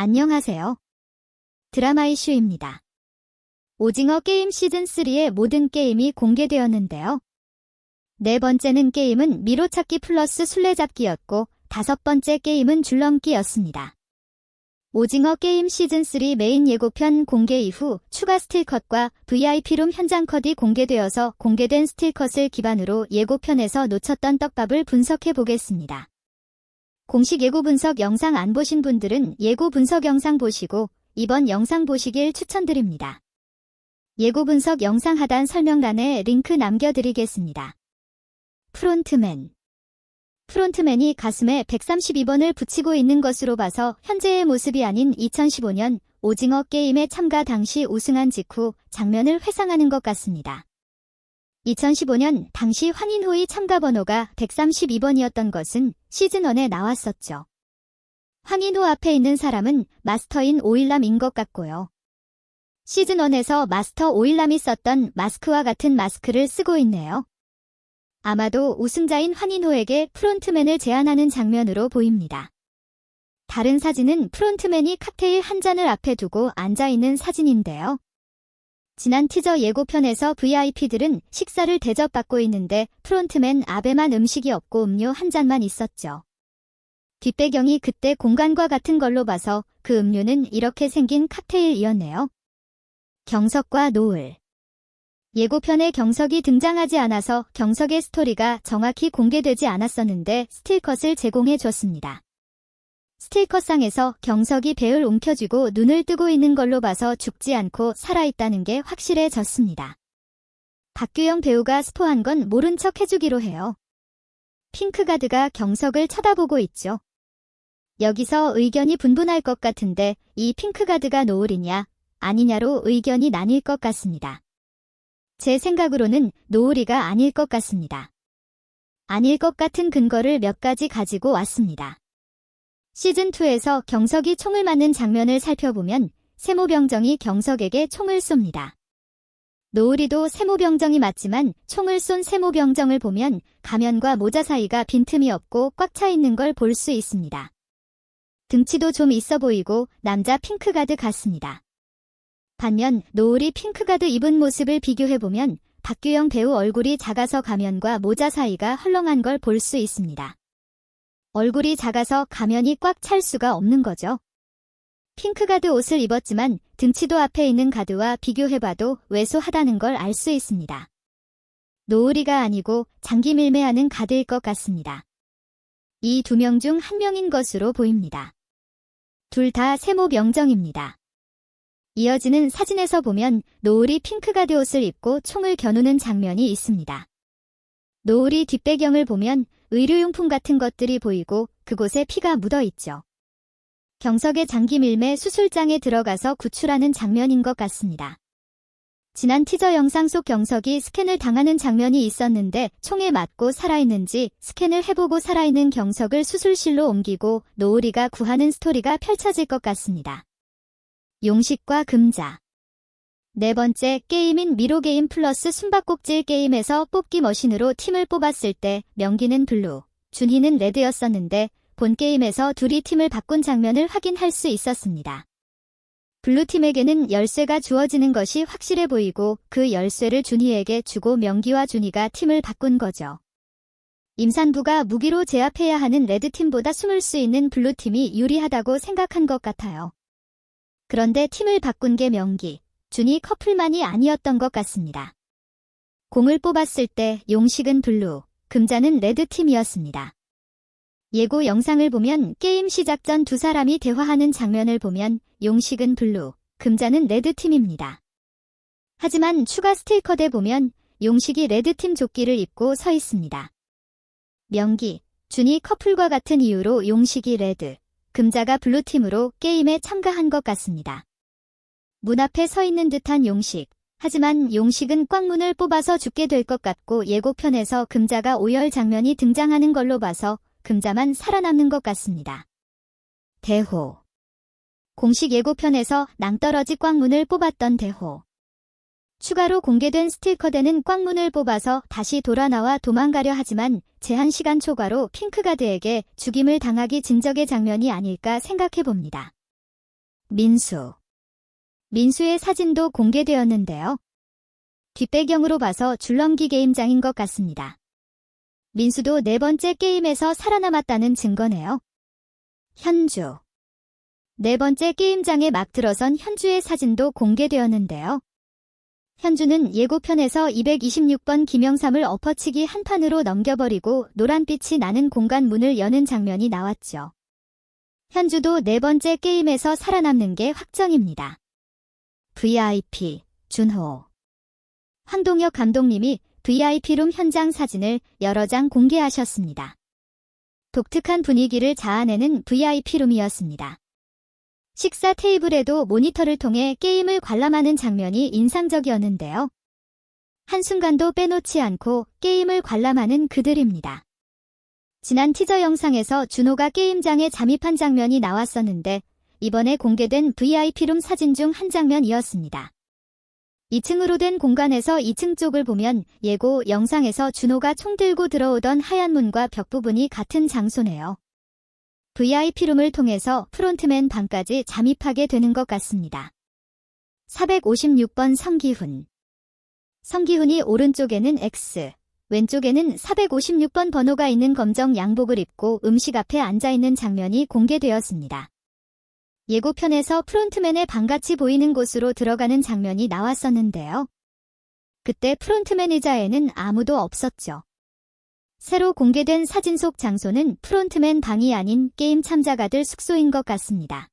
안녕하세요. 드라마 이슈입니다. 오징어 게임 시즌3의 모든 게임이 공개되었는데요. 네 번째는 게임은 미로찾기 플러스 술래잡기였고, 다섯 번째 게임은 줄넘기였습니다. 오징어 게임 시즌3 메인 예고편 공개 이후 추가 스틸컷과 VIP룸 현장컷이 공개되어서 공개된 스틸컷을 기반으로 예고편에서 놓쳤던 떡밥을 분석해 보겠습니다. 공식 예고 분석 영상 안 보신 분들은 예고 분석 영상 보시고 이번 영상 보시길 추천드립니다. 예고 분석 영상 하단 설명란에 링크 남겨드리겠습니다. 프론트맨이 가슴에 132번을 붙이고 있는 것으로 봐서 현재의 모습이 아닌 2015년 오징어 게임에 참가 당시 우승한 직후 장면을 회상하는 것 같습니다. 2015년 당시 황인호의 참가 번호가 132번이었던 것은 시즌1에 나왔었죠. 황인호 앞에 있는 사람은 마스터인 오일남인 것 같고요. 시즌1에서 마스터 오일남이 썼던 마스크와 같은 마스크를 쓰고 있네요. 아마도 우승자인 황인호에게 프론트맨을 제안하는 장면으로 보입니다. 다른 사진은 프론트맨이 칵테일 한 잔을 앞에 두고 앉아있는 사진인데요. 지난 티저 예고편에서 VIP들은 식사를 대접받고 있는데 프론트맨 앞에만 음식이 없고 음료 한 잔만 있었죠. 뒷배경이 그때 공간과 같은 걸로 봐서 그 음료는 이렇게 생긴 칵테일이었네요. 경석과 노을. 예고편에 경석이 등장하지 않아서 경석의 스토리가 정확히 공개되지 않았었는데 스틸컷을 제공해 줬습니다. 스틸컷상에서 경석이 배를 움켜쥐고 눈을 뜨고 있는 걸로 봐서 죽지 않고 살아있다는 게 확실해졌습니다. 박규영 배우가 스포한 건 모른 척 해주기로 해요. 핑크가드가 경석을 쳐다보고 있죠. 여기서 의견이 분분할 것 같은데 이 핑크가드가 노을이냐 아니냐로 의견이 나뉠 것 같습니다. 제 생각으로는 노을이가 아닐 것 같습니다. 아닐 것 같은 근거를 몇 가지 가지고 왔습니다. 시즌2에서 경석이 총을 맞는 장면을 살펴보면 세모병정이 경석에게 총을 쏩니다. 노을이도 세모병정이 맞지만 총을 쏜 세모병정을 보면 가면과 모자 사이가 빈틈이 없고 꽉 차 있는 걸 볼 수 있습니다. 등치도 좀 있어 보이고 남자 핑크가드 같습니다. 반면 노을이 핑크가드 입은 모습을 비교해보면 박규영 배우 얼굴이 작아서 가면과 모자 사이가 헐렁한 걸 볼 수 있습니다. 얼굴이 작아서 가면이 꽉 찰 수가 없는 거죠. 핑크가드 옷을 입었지만 등치도 앞에 있는 가드와 비교해봐도 왜소하다는 걸 알 수 있습니다. 노을이가 아니고 장기 밀매하는 가드일 것 같습니다. 이 두 명 중 한 명인 것으로 보입니다. 둘 다 세모병정입니다. 이어지는 사진에서 보면 노을이 핑크가드 옷을 입고 총을 겨누는 장면이 있습니다. 노을이 뒷배경을 보면 의료용품 같은 것들이 보이고 그곳에 피가 묻어있죠. 경석의 장기 밀매 수술장에 들어가서 구출하는 장면인 것 같습니다. 지난 티저 영상 속 경석이 스캔을 당하는 장면이 있었는데 총에 맞고 살아있는지 스캔을 해보고 살아있는 경석을 수술실로 옮기고 노을이가 구하는 스토리가 펼쳐질 것 같습니다. 용식과 금자. 네 번째 게임인 미로게임 플러스 숨바꼭질 게임에서 뽑기 머신으로 팀을 뽑았을 때 명기는 블루, 준희는 레드였었는데 본 게임에서 둘이 팀을 바꾼 장면을 확인할 수 있었습니다. 블루팀에게는 열쇠가 주어지는 것이 확실해 보이고 그 열쇠를 준희에게 주고 명기와 준희가 팀을 바꾼 거죠. 임산부가 무기로 제압해야 하는 레드팀보다 숨을 수 있는 블루팀이 유리하다고 생각한 것 같아요. 그런데 팀을 바꾼 게 명기, 준희 커플만이 아니었던 것 같습니다. 공을 뽑았을 때 용식은 블루, 금자는 레드팀이었습니다. 예고 영상을 보면 게임 시작 전 두 사람이 대화하는 장면을 보면 용식은 블루, 금자는 레드팀입니다. 하지만 추가 스틸컷에 보면 용식이 레드팀 조끼를 입고 서 있습니다. 명기, 준희 커플과 같은 이유로 용식이 레드, 금자가 블루팀으로 게임에 참가한 것 같습니다. 문 앞에 서 있는 듯한 용식. 하지만 용식은 꽉문을 뽑아서 죽게 될 것 같고 예고편에서 금자가 오열 장면이 등장하는 걸로 봐서 금자만 살아남는 것 같습니다. 대호. 공식 예고편에서 낭떠러지 꽉문을 뽑았던 대호. 추가로 공개된 스틸컷에는 꽉문을 뽑아서 다시 돌아 나와 도망가려 하지만 제한 시간 초과로 핑크가드에게 죽임을 당하기 진적의 장면이 아닐까 생각해봅니다. 민수. 민수의 사진도 공개되었는데요. 뒷배경으로 봐서 줄넘기 게임장인 것 같습니다. 민수도 네 번째 게임에서 살아남았다는 증거네요. 현주. 네 번째 게임장에 막 들어선 현주의 사진도 공개되었는데요. 현주는 예고편에서 226번 김영삼을 엎어치기 한 판으로 넘겨버리고 노란빛이 나는 공간 문을 여는 장면이 나왔죠. 현주도 네 번째 게임에서 살아남는 게 확정입니다. VIP, 준호. 황동혁 감독님이 VIP룸 현장 사진을 여러 장 공개하셨습니다. 독특한 분위기를 자아내는 VIP룸이었습니다. 식사 테이블에도 모니터를 통해 게임을 관람하는 장면이 인상적이었는데요. 한순간도 빼놓지 않고 게임을 관람하는 그들입니다. 지난 티저 영상에서 준호가 게임장에 잠입한 장면이 나왔었는데 이번에 공개된 VIP룸 사진 중 한 장면이었습니다. 2층으로 된 공간에서 2층 쪽을 보면 예고 영상에서 준호가 총 들고 들어오던 하얀 문과 벽 부분이 같은 장소네요. VIP룸을 통해서 프론트맨 방까지 잠입하게 되는 것 같습니다. 456번 성기훈. 성기훈이 오른쪽에는 X, 왼쪽에는 456번 번호가 있는 검정 양복을 입고 음식 앞에 앉아있는 장면이 공개되었습니다. 예고편에서 프론트맨의 방같이 보이는 곳으로 들어가는 장면이 나왔었는데요. 그때 프론트맨 의자에는 아무도 없었죠. 새로 공개된 사진 속 장소는 프론트맨 방이 아닌 게임 참가자들 숙소인 것 같습니다.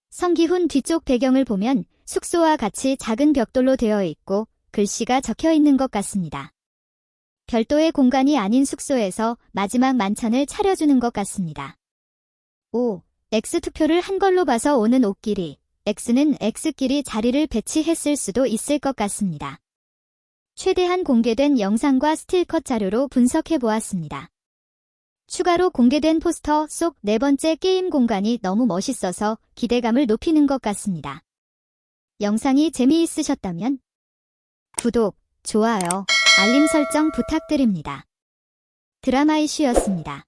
성기훈 뒤쪽 배경을 보면 숙소와 같이 작은 벽돌로 되어 있고 글씨가 적혀 있는 것 같습니다. 별도의 공간이 아닌 숙소에서 마지막 만찬을 차려주는 것 같습니다. 5. X투표를 한 걸로 봐서 오는 옷길이, X는 X끼리 자리를 배치했을 수도 있을 것 같습니다. 최대한 공개된 영상과 스틸컷 자료로 분석해 보았습니다. 추가로 공개된 포스터 속 네 번째 게임 공간이 너무 멋있어서 기대감을 높이는 것 같습니다. 영상이 재미있으셨다면 구독, 좋아요, 알림 설정 부탁드립니다. 드라마 이슈였습니다.